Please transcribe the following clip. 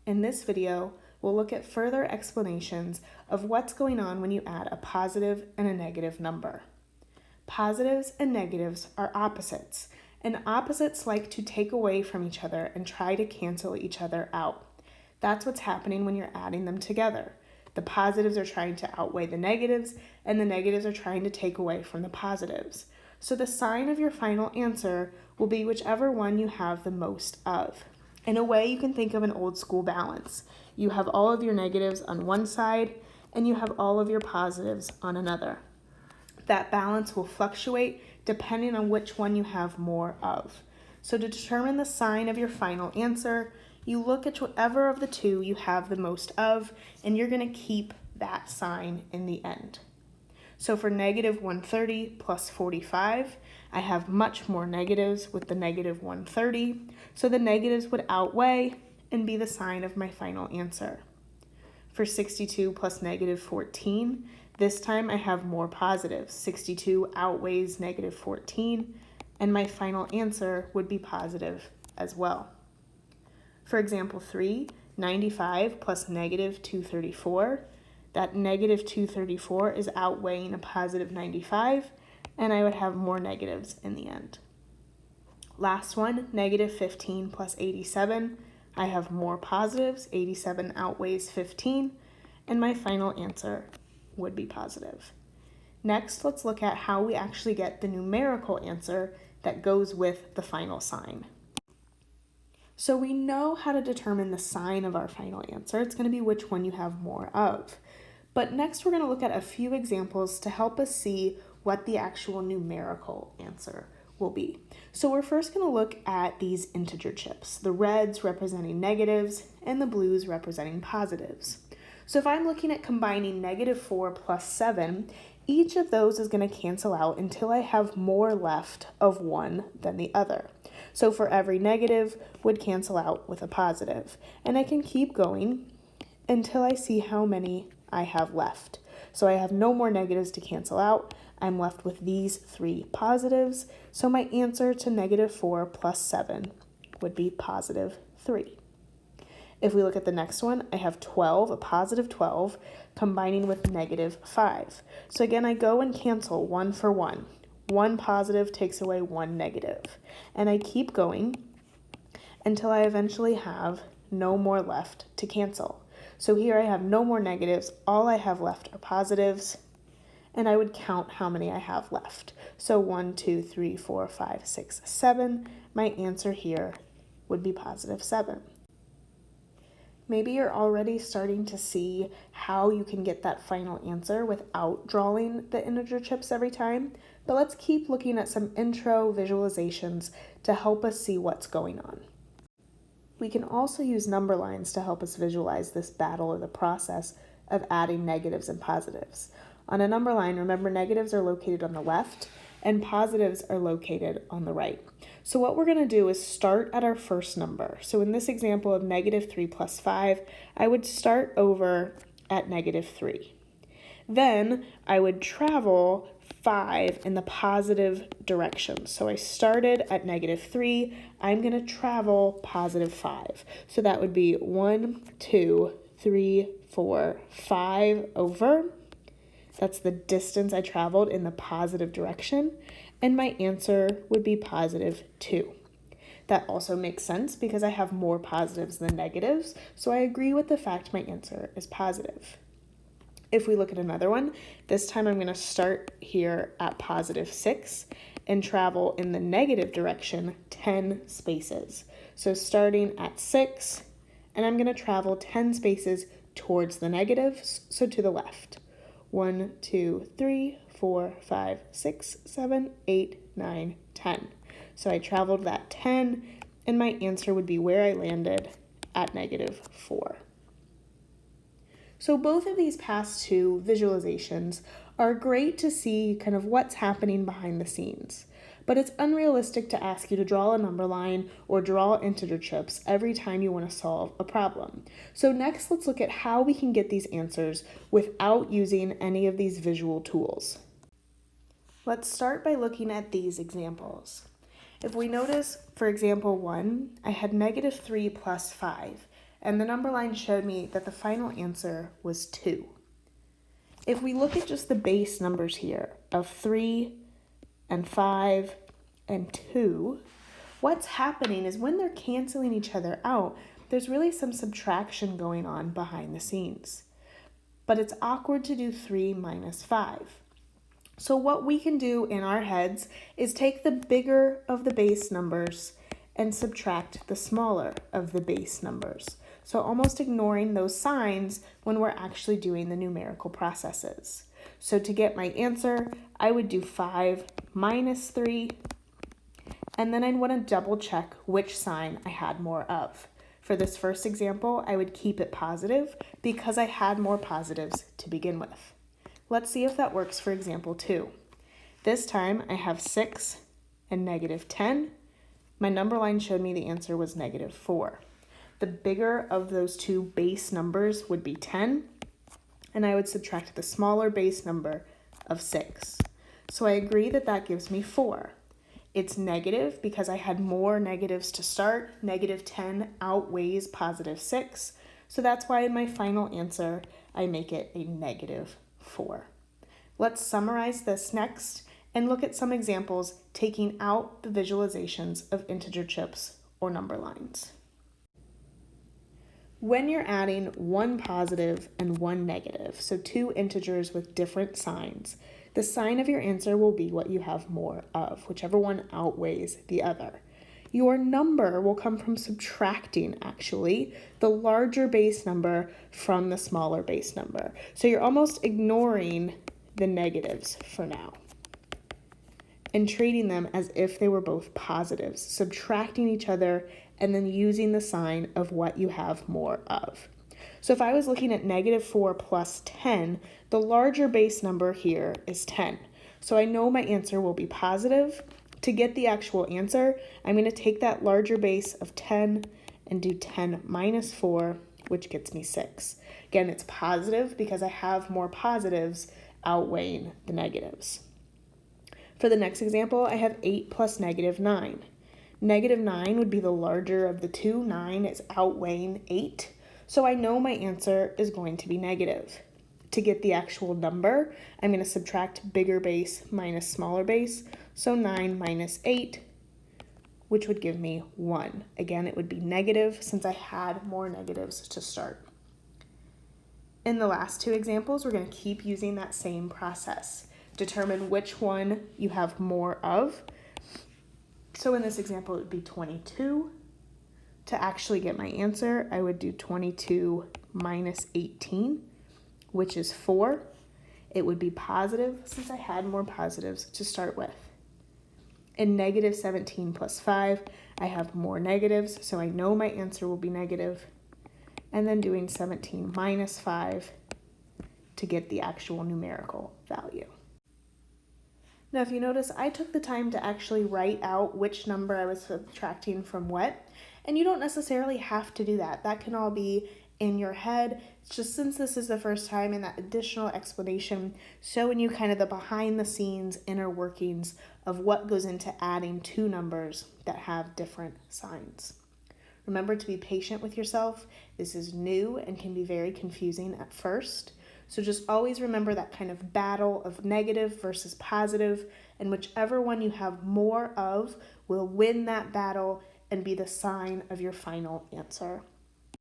In this video, we'll look at further explanations of what's going on when you add a positive and a negative number. Positives and negatives are opposites, and opposites like to take away from each other and try to cancel each other out. That's what's happening when you're adding them together. The positives are trying to outweigh the negatives, and the negatives are trying to take away from the positives. So the sign of your final answer will be whichever one you have the most of. In a way, you can think of an old school balance. You have all of your negatives on one side, and you have all of your positives on another. That balance will fluctuate depending on which one you have more of. So to determine the sign of your final answer, you look at whatever of the two you have the most of, and you're going to keep that sign in the end. So for negative 130 plus 45, I have much more negatives with the negative 130, so the negatives would outweigh and be the sign of my final answer. For 62 plus negative 14, this time I have more positives. 62 outweighs negative 14, and my final answer would be positive as well. For example 3, 95 plus negative 234, that negative 234 is outweighing a positive 95, and I would have more negatives in the end. Last one, negative 15 plus 87, I have more positives, 87 outweighs 15, and my final answer would be positive. Next, let's look at how we actually get the numerical answer that goes with the final sign. So we know how to determine the sign of our final answer. It's going to be which one you have more of. But next we're going to look at a few examples to help us see what the actual numerical answer will be. So we're first going to look at these integer chips, the reds representing negatives and the blues representing positives. So if I'm looking at combining negative 4 plus 7, each of those is going to cancel out until I have more left of one than the other. So for every negative would cancel out with a positive. And I can keep going until I see how many I have left. So I have no more negatives to cancel out. I'm left with these 3 positives. So my answer to negative 4 plus 7 would be positive 3. If we look at the next one, I have 12, a positive 12, combining with negative 5. So again, I go and cancel one for one. One positive takes away one negative. And I keep going until I eventually have no more left to cancel. So here I have no more negatives. All I have left are positives. And I would count how many I have left. So 1, 2, 3, 4, 5, 6, 7. My answer here would be positive 7. Maybe you're already starting to see how you can get that final answer without drawing the integer chips every time, but let's keep looking at some intro visualizations to help us see what's going on. We can also use number lines to help us visualize this battle or the process of adding negatives and positives. On a number line, remember negatives are located on the left and positives are located on the right. So what we're going to do is start at our first number. So in this example of negative 3 plus 5, I would start over at negative 3. Then I would travel 5 in the positive direction. So I started at negative 3. I'm going to travel positive 5. So that would be 1, 2, 3, 4, 5 over. That's the distance I traveled in the positive direction, and my answer would be positive 2. That also makes sense because I have more positives than negatives, so I agree with the fact my answer is positive. If we look at another one, this time I'm going to start here at positive 6 and travel in the negative direction 10 spaces. So starting at 6, and I'm going to travel 10 spaces towards the negatives, so to the left. 1, 2, 3, 4, 5, 6, 7, 8, 9, 10. So I traveled that 10, and my answer would be where I landed at negative 4. So both of these past two visualizations are great to see kind of what's happening behind the scenes. But it's unrealistic to ask you to draw a number line or draw integer chips every time you want to solve a problem. So next, let's look at how we can get these answers without using any of these visual tools. Let's start by looking at these examples. If we notice, for example 1, I had negative 3 plus 5, and the number line showed me that the final answer was 2. If we look at just the base numbers here of 3 and 5 and 2, what's happening is when they're canceling each other out, there's really some subtraction going on behind the scenes. But it's awkward to do 3 minus 5. So what we can do in our heads is take the bigger of the base numbers and subtract the smaller of the base numbers. So almost ignoring those signs when we're actually doing the numerical processes. So to get my answer, I would do 5 minus 3, and then I'd want to double check which sign I had more of. For this first example, I would keep it positive because I had more positives to begin with. Let's see if that works for example 2. This time I have 6 and negative 10. My number line showed me the answer was negative 4. The bigger of those two base numbers would be 10, and I would subtract the smaller base number of 6. So I agree that that gives me 4. It's negative because I had more negatives to start. Negative 10 outweighs positive 6. So that's why in my final answer, I make it a negative 4. Let's summarize this next and look at some examples taking out the visualizations of integer chips or number lines. When you're adding one positive and one negative, so two integers with different signs, the sign of your answer will be what you have more of, whichever one outweighs the other. Your number will come from subtracting, actually, the larger base number from the smaller base number. So you're almost ignoring the negatives for now and treating them as if they were both positives, subtracting each other and then using the sign of what you have more of. So if I was looking at negative 4 plus 10, the larger base number here is 10. So I know my answer will be positive. To get the actual answer, I'm going to take that larger base of 10 and do 10 minus 4, which gets me 6. Again, it's positive because I have more positives outweighing the negatives. For the next example, I have 8 plus negative 9. Negative 9 would be the larger of the two. 9 is outweighing 8. So I know my answer is going to be negative. To get the actual number, I'm going to subtract bigger base minus smaller base. So 9 minus 8, which would give me 1. Again, it would be negative since I had more negatives to start. In the last two examples, we're going to keep using that same process. Determine which one you have more of. So in this example, it would be 22. To actually get my answer, I would do 22 minus 18, which is 4. It would be positive since I had more positives to start with. In negative 17 plus 5, I have more negatives, so I know my answer will be negative. And then doing 17 minus 5 to get the actual numerical value. Now, if you notice, I took the time to actually write out which number I was subtracting from what, and you don't necessarily have to do that. That can all be in your head. It's just since this is the first time and that additional explanation, showing you kind of the behind the scenes inner workings of what goes into adding two numbers that have different signs. Remember to be patient with yourself. This is new and can be very confusing at first. So just always remember that kind of battle of negative versus positive, and whichever one you have more of will win that battle and be the sign of your final answer.